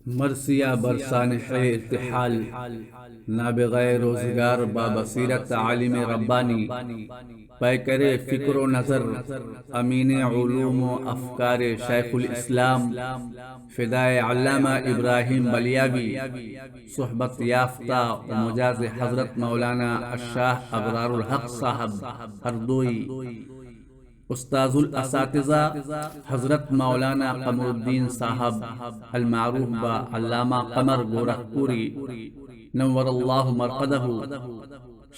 مرثیہ برسانح ارتحال نابغہ روزگار بابصیرت عالم ربانی پیکر فکر و نظر امین علوم و افکار شیخ الاسلام فدائے علامہ ابراہیم بلیاوی صحبت یافتہ و مجاز حضرت مولانا الشاہ ابرار الحق صاحب ہردوئی، استاذ الاساتذہ حضرت مولانا قمر الدین صاحب المعروف با علامہ قمر گورکھپوری نور اللہ مرقدہ،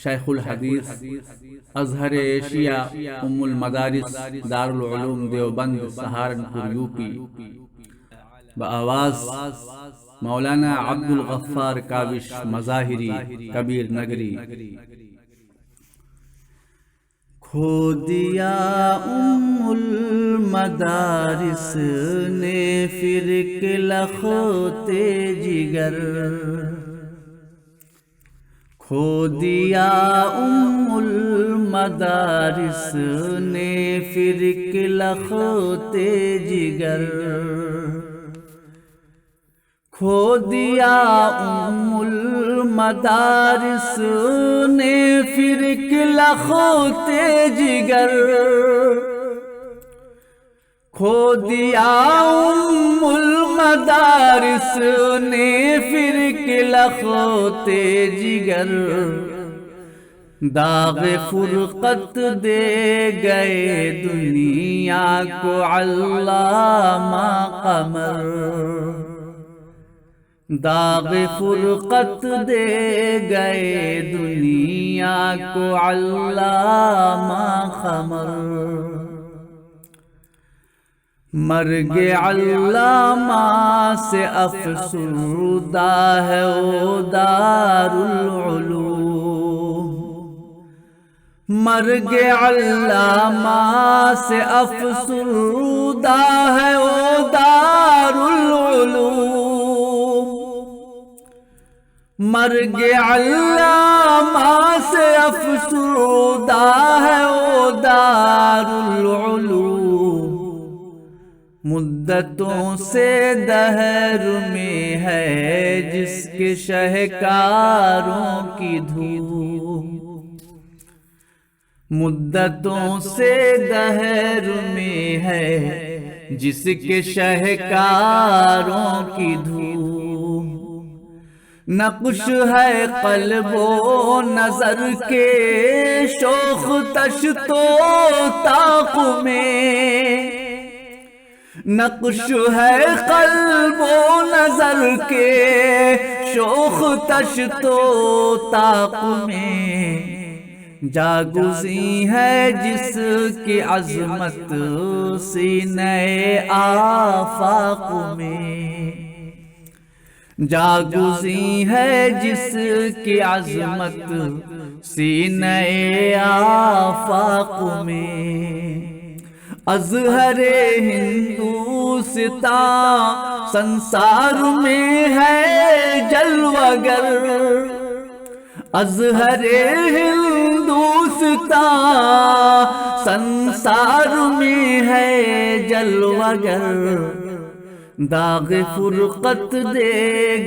شیخ الحدیث ازہر ایشیا ام المدارس دارالعلوم دیوبند سہارنپور یو پی، بآواز مولانا عبد الغفار کاوش مظاہری کبیر نگری۔ کھو دیا ام المدارس نے فرق لخوتے جگر، کھو دیا ام المدارس نے فرق لخوتے جگر، کھو دیا ام المدارس نے فرق لخوتے جگر، کھو دیا ام المدارس نے فرق لخوتے جگر، داغ فرقت دے گئے دنیا کو علامہ قمر، داغ فرقت دے گئے دنیا کو علامہ قمر، مرگ علامہ سے افسردہ ہے وہ دارالعلوم، مرگ علامہ سے افسردہ ہے وہ دارالعلوم، مرگ علامہ سے افسردہ ہے وہ دارالعلوم، مدتوں سے دہر میں ہے جس کے شہکاروں کی دھوم، مدتوں سے دہر میں ہے جس کے شہکاروں کی دھوم، نقش ہے قلب و نظر کے شوخ تشت و طاق میں، نقش ہے قلب و نظر کے شوخ تشت و طاق میں، جاگزیں ہے جس کی عظمت سینہ آفاق میں، جاگزیں ہے جس کی عظمت سینہ آفاق میں، ازہر ہندوستان سنسار میں ہے جلوگر، ازہر ہندوستان سنسار میں ہے جلوگر، داغ فرقت دے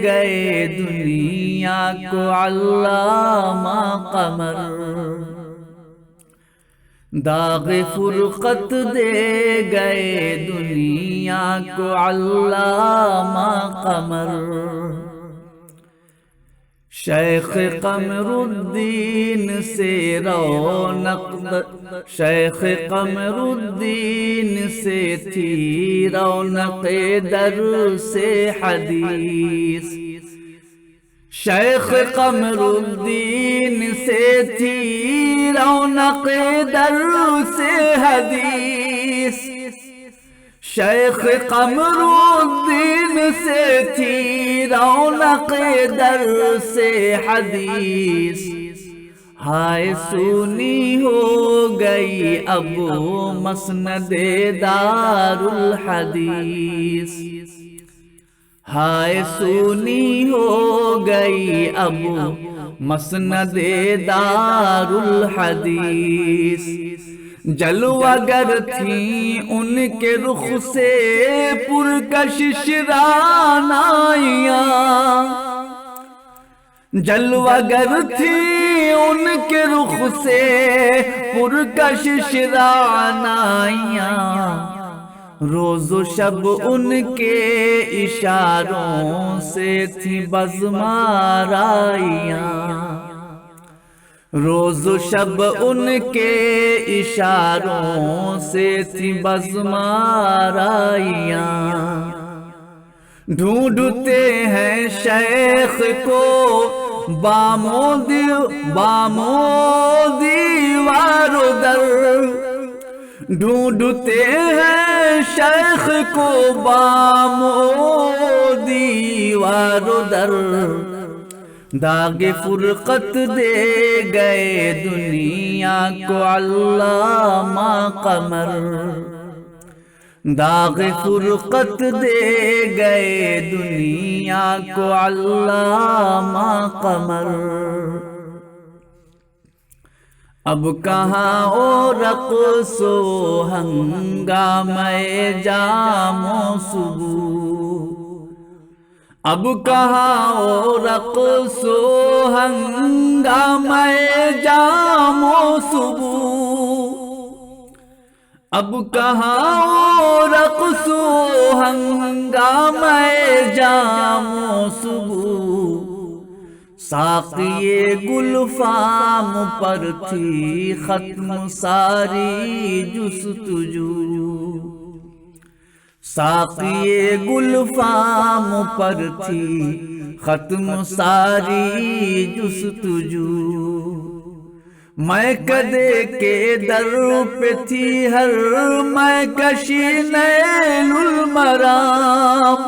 گئے دنیا کو علامہ قمر، داغ فرقت دے گئے دنیا کو علامہ قمر، شیخ قمر الدین سے رونق، شیخ قمر الدین سے تھی رونق در سے حدیث، شیخ قمر الدین سے تھی رونق در سے حدیث، شیخ قمر الدین سے تھی رونق در سے حدیث، ہائے سونی ہو گئی اب مسند دار الحدیث، ہائے سونی ہو گئی اب مسند دار الحدیث، جلوہ گر تھیں ان کے رخ سے پرکشش رعنائی جلوگر تھی ان کے رخ سے پرکشش رعنائیاں، روز و شب ان کے اشاروں سے تھی بزم آرائیاں، روز و شب ان کے اشاروں سے تھی بزم آرائیاں۔ ڈھونڈتے ہیں شیخ کو بامو دیوار و در، ڈھونڈتے ہیں شیخ کو بامو دیوار و در، داغ فرقت دے گئے دنیا کو علامہ قمر، داغ فرقت دے گئے دنیا کو علامہ قمر۔ اب کہاں او رقص و ہنگامہ جام و صبح، اب کہاں او رقص و ہنگامہ جام و صبح، اب کہاں او رقص و ہنگامہ جام و صبح، ساقی گلفام پر تھی ختم ساری جستجو، ساقی گلفام پر تھی ختم ساری جستجو، میں کدے کے در پہ تھی ہر میں کشی نیل المرام،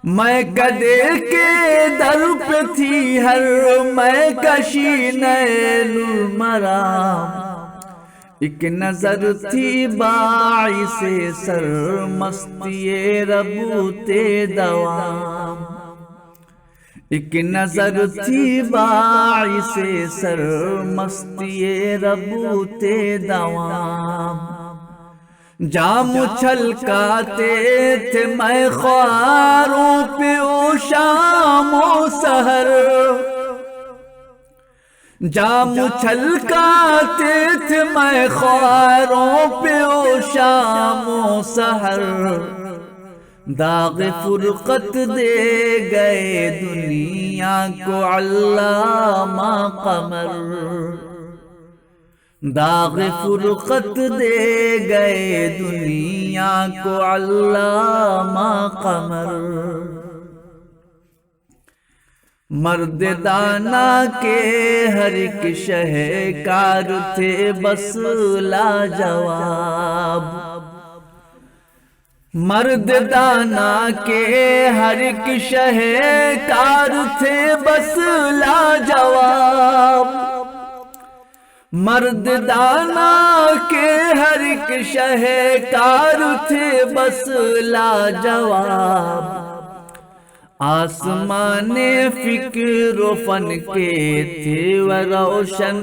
میں کدے کے در پہ تھی ہر میں کشی نیل المرام، ایک نظر تھی باعث سرمستی ربوت دوام، ایک نظر تھی باعث سرمستی ربوت دوام، جام چھلکاتے تھے میں خواروں پہ او شام و سحر، جام چھلکاتے تھے میں خواروں پہ او شام و سحر، داغ فرقت دے گئے دنیا کو علامہ قمر، داغ فرقت دے گئے دنیا کو علامہ قمر۔ مرد دانا کے ہر ایک شہکار تھے بس لاجواب، مرد دانا کے ہر ایک شہکار تھے بس لاجواب، مرد دانا کے ہر ایک شہکار تھے بس لاجواب، آسمان فکر و فن کے تھے وہ روشن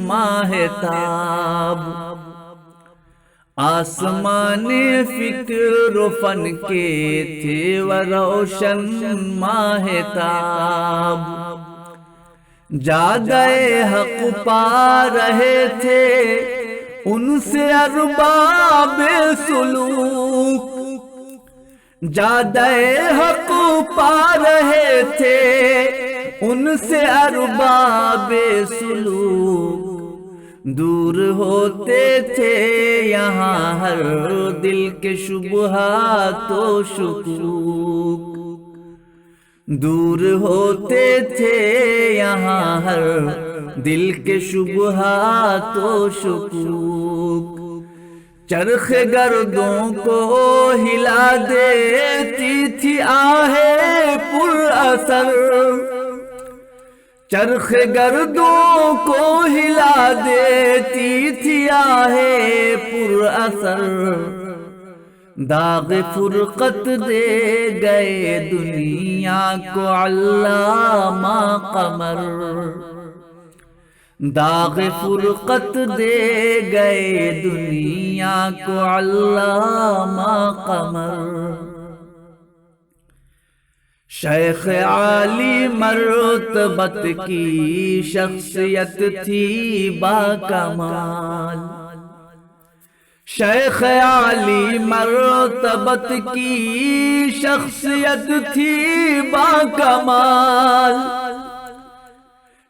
ماہتاب، آسمان فکر و فن کے تھے وہ روشن ماہتاب، جادۂ حق پا رہے تھے ان سے ارباب سلوک، جادۂ حق پا رہے تھے ان سے ارباب سلوک، دور ہوتے تھے یہاں ہر دل کے شبہات و شکوک، دور ہوتے تھے یہاں ہر دل کے شبہات و شکوک، چرخ گردوں کو ہلا دیتی تھی آہیں پر اثر، چرخ گردوں کو ہلا دیتی تھی آہیں پر اثر، داغ فرقت دے گئے دنیا کو علامہ قمر، داغ فرقت دے گئے دنیا کو علامہ قمر۔ شیخ عالی مرتبت کی شخصیت تھی با کمال، شیخ عالی مرتبت کی شخصیت تھی با کمال،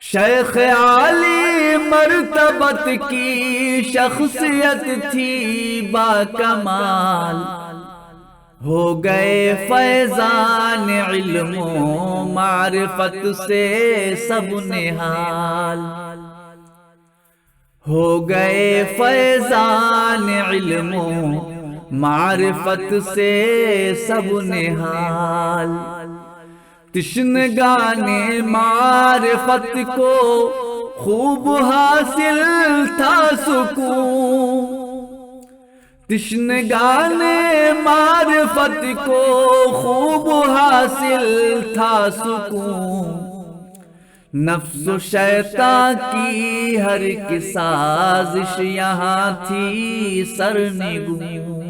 شیخ عالی مرتبت کی شخصیت تھی با کمال، ہو گئے فیضان علم و معرفت سے سب نہال، ہو گئے فیضان علم و معرفت سے سب نہال، تشنگان معرفت کو خوب حاصل تھا سکون، تشنگان معرفت کو خوب حاصل تھا سکون، نفس و شیطان کی ہر ایک سازش یہاں تھی سرنگون،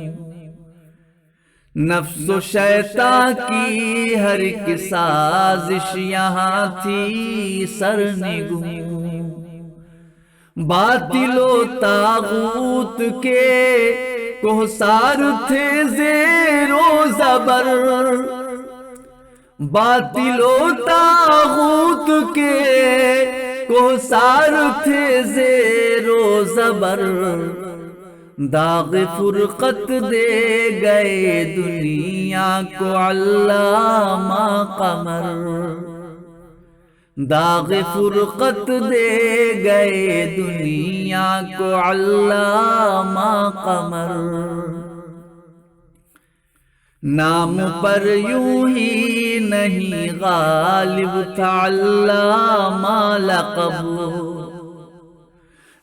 نفس و شیطان کی ہر ایک سازش یہاں تھی سرنگون، باطل و طاغوت کے کوثار تھے زیر و زبر، باطل و طاغوت کے کوثار تھے زیر و زبر، داغ فرقت دے گئے دنیا کو علامہ قمر، داغ فرقت دے گئے دنیا کو علامہ قمر، نام پر یوں ہی نہیں غالب تھا علامہ لقب،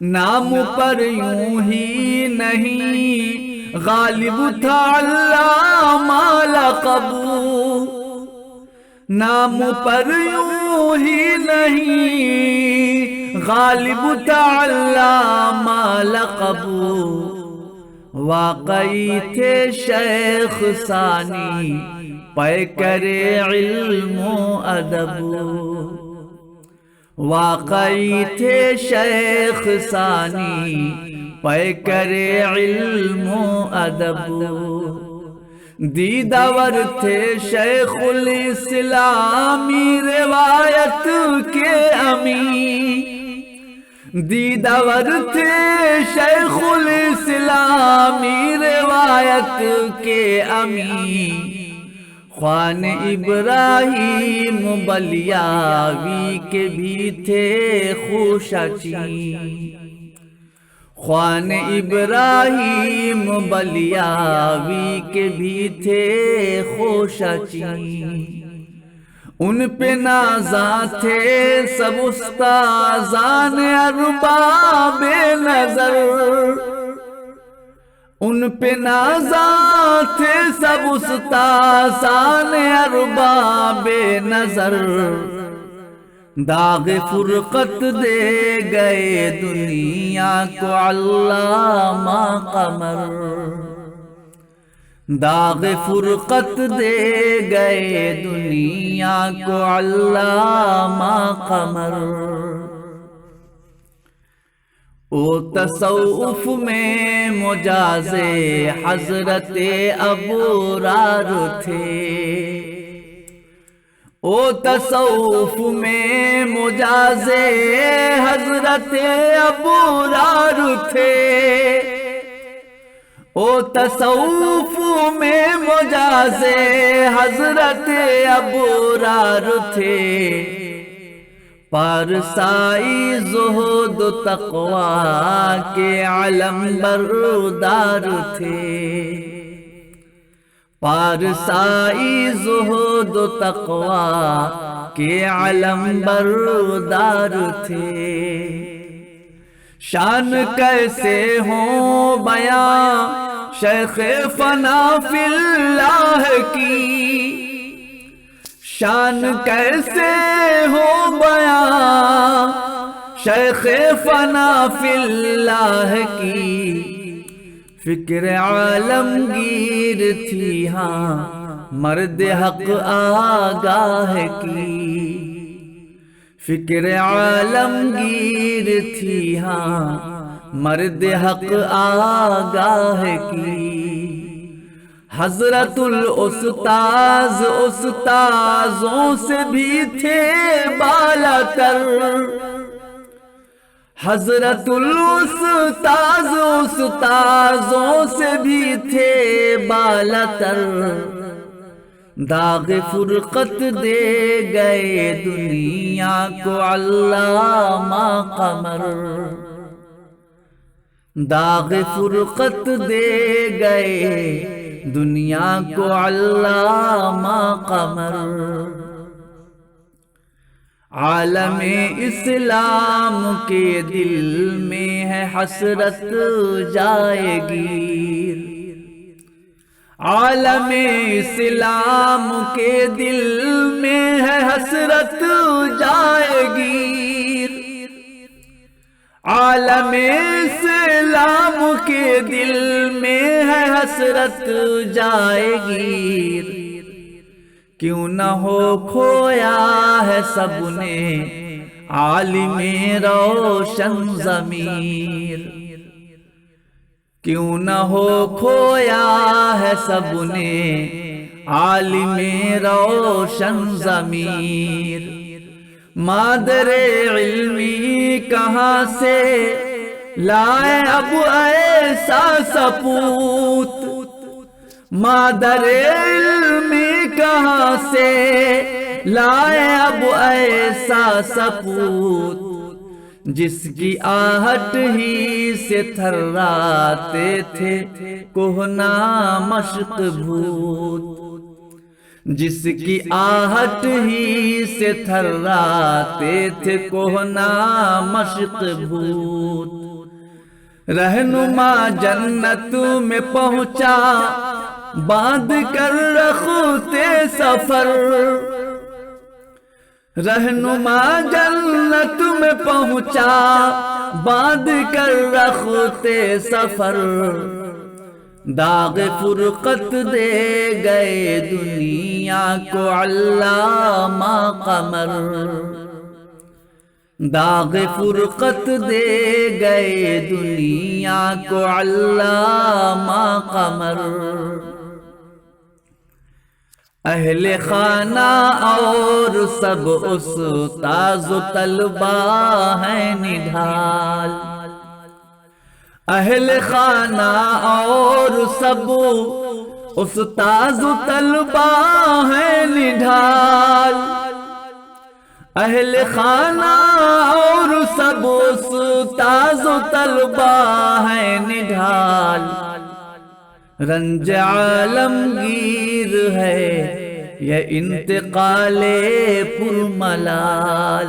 نام پر یوں ہی نہیں غالب تھا علامہ لقب، نام پر یوں ہی نہیں غالب تھا علامہ لقب، واقعی تھے شیخ ثانی پیکر علم و ادب، واقعی تھے شیخ ثانی پیکر علم و ادب، دیداور تھے شیخ الاسلامی روایت کے امین، دیداور تھے شیخ الاسلامی روایت کے امین، خوان ابراہیم بلیاوی کے بھی تھے خوشہ چین، خوان ابراہیم بلیاوی کے بھی تھے خوشہ چین، ان پہ نازاں تھے سب استاذان ارباب نظر، ان پہ نازاں تھے سب استاذان ارباب نظر، داغ فرقت دے گئے دنیا کو علامہ قمر، داغ فرقت دے گئے دنیا کو علامہ قمر، او تصوف میں مجاز حضرت ابرار تھے، او تصوف میں مجاز حضرت ابرار تھے، او تصوف میں مجاز حضرت ابرار تھے، پارسائی زہد و تقوی کے علم بردار تھے، پارسائی زہد و تقوی کے علم بردار تھے، شان کیسے ہوں بیان شیخ فنا فی اللہ کی، شان کیسے ہو بیان شیخ فنا فی اللہ کی، فکر عالمگیر تھی ہاں مرد حق آگاہ کی فکر عالمگیر تھی ہاں مرد حق آگاہ کی حضرت الاستاذ استاذوں سے بھی تھے بالا تر حضرت الاستاذ استاذوں سے بھی تھے بالا تر داغ فرقت دے گئے دنیا کو علامہ قمر داغ فرقت دے گئے دنیا کو علامہ قمر عالم اسلام کے دل میں ہے حسرت جائے گیر عالم اسلام کے دل میں ہے حسرت جائے گیر عالم اسلام کے دل میں ہے حسرت جائے گیر کیوں نہ ہو کھویا ہے سب نے عالم روشن ضمیر کیوں نہ ہو کھویا ہے سب نے عالم روشن ضمیر مادر علمی کہاں سے لائے اب ایسا سپوت مادر علمی کہاں سے لائے اب ایسا سپوت جس کی آہٹ ہی سے تھراتے تھے کوہنا مشق بھوت جس کی آہٹ ہی سے تھراتے تھے کوہنا مشق بھوت رہنما جنت میں پہنچا باندھ کر رختے سفر رہنما جنت میں پہنچا باندھ کر رختے سفر داغ فرقت دے گئے دنیا کو علامہ قمر داغ فرقت دے گئے دنیا کو علامہ قمر اہل خانہ اور سب استاذ و طلبہ ہیں نڈھال اہل خانہ اور سب استاذ و طلبہ ہیں نڈھال اہل خانہ اور سب استاذ و طلبہ ہیں نڈھال رنج عالمگیر ہے یہ انتقال پرملال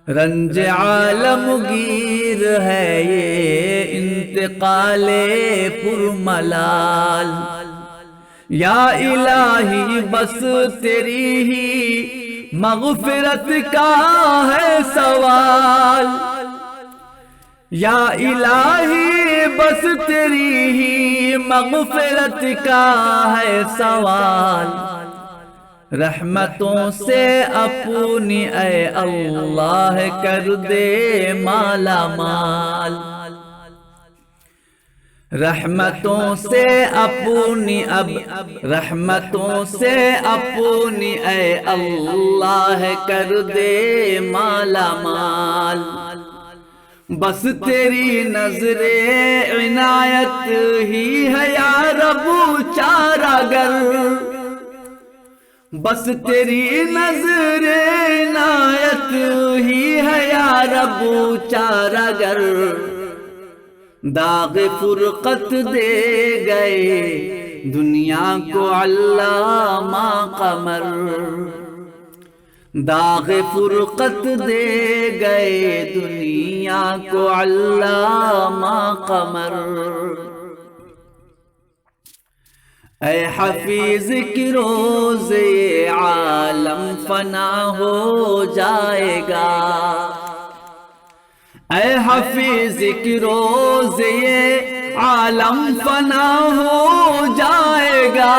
رنج عالمگیر ہے یہ انتقال پرملال یا الہی بس تیری ہی مغفرت کا ہے سوال یا الہی بس تیری ہی مغفرت کا ہے سوال رحمتوں سے اپنی اے اللہ کر دے مالا مال رحمتوں سے اپنی رحمتوں سے اپنی اے اللہ کر دے مالا مال بس تیری نظر عنایت ہی ہے یا رب چارہ گر بس تیری نظر عنایت ہی ہے یا رب چارہ گر داغ فرقت دے گئے دنیا کو علامہ قمر داغ فرقت دے گئے دنیا کو علامہ قمر اے حفیظ کی روز یہ عالم فنا ہو جائے گا اے حفیظ کی روز یہ عالم فنا ہو جائے گا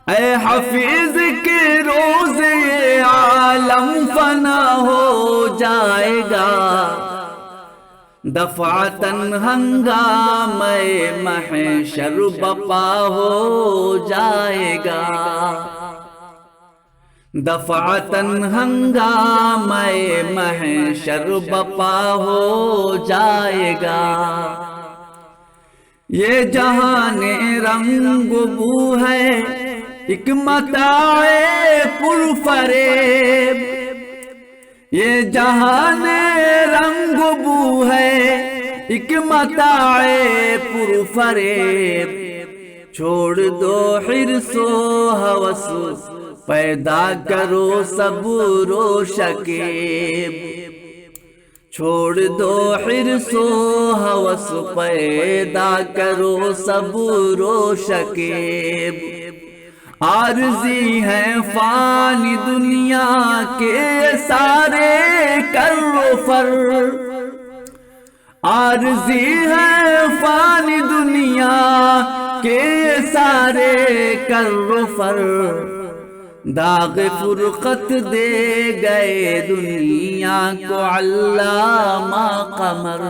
اے حفیظ کے روز یہ عالم فنا ہو جائے گا، دفعتاً ہنگامہ محشر بپا ہو جائے گا، دفعتاً ہنگامہ محشر بپا ہو جائے گا۔ یہ جہان رنگ و بو ہے ایک متاع پرفریب، یہ جہان رنگ و بو ہے ایک متاع پرفریب، چھوڑ دو حرص و ہوس پیدا کرو صبر و شکیب، چھوڑ دو حرص و ہوس پیدا کرو صبر و شکیب، عارضی ہیں فانی دنیا کے سارے کر و فر، عارضی ہیں فانی دنیا کے سارے کر و فر، داغ فرقت دے گئے دنیا کو علامہ قمر،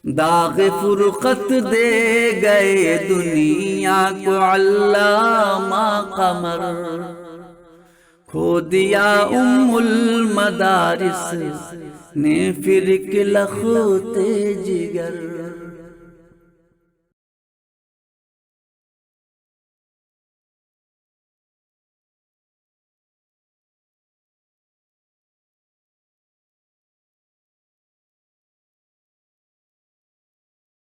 داغ فرقت دے گئے دنیا کو علامہ قمر، کھو دیا المدارس نے پھر لخت جگر۔